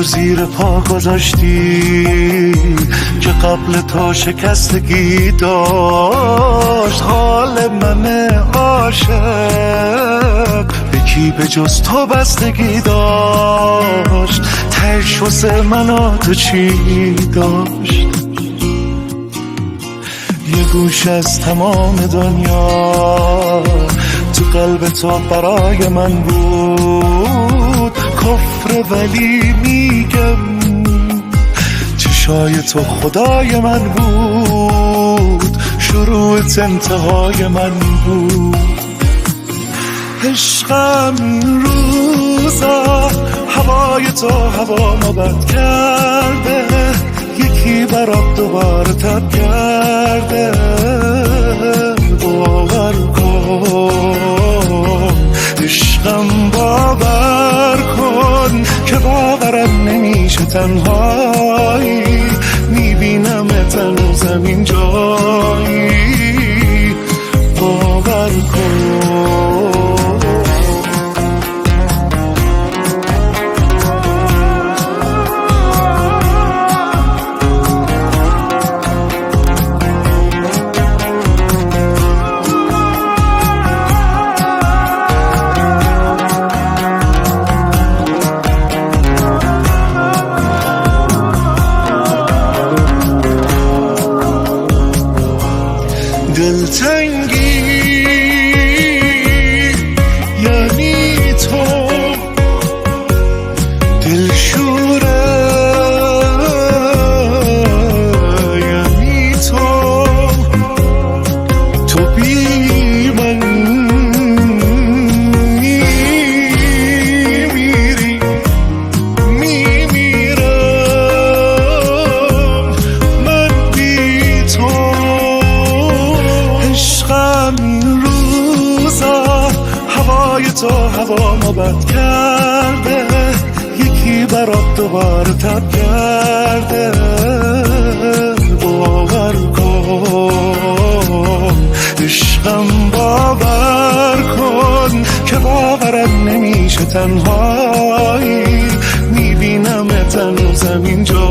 و زیر پا گذاشتی که قبل تو شکستگی داشت. حال من عاشق یکی به جز تو بستگی داشت. تهش واسه من و تو چی داشت؟ یه گوش از تمام دنیا تو قلب تو برای من بود. کفر ولی میگم چشای تو خدای من بود. شروعت انتهای من بود. عشقم این روزا هوای تو هوامو بد کرده. یکی برات دوباره تب کرده. باور کن عشقم، باور کن که باورم نمیشه تنهایی. میبینم هنوزم این جایی. باور کن دلتنگی یعنی تو، دلشوره یعنی تو. تو بی من میمیری، میمیرم من بی تو. عشقم این روزا هوای تو هوامو بد کرده. یکی برات دوباره تب کرده. باور کن عشقم، باور کن که باورم نمیشه تنهایی. میبینم هنوزم اینجا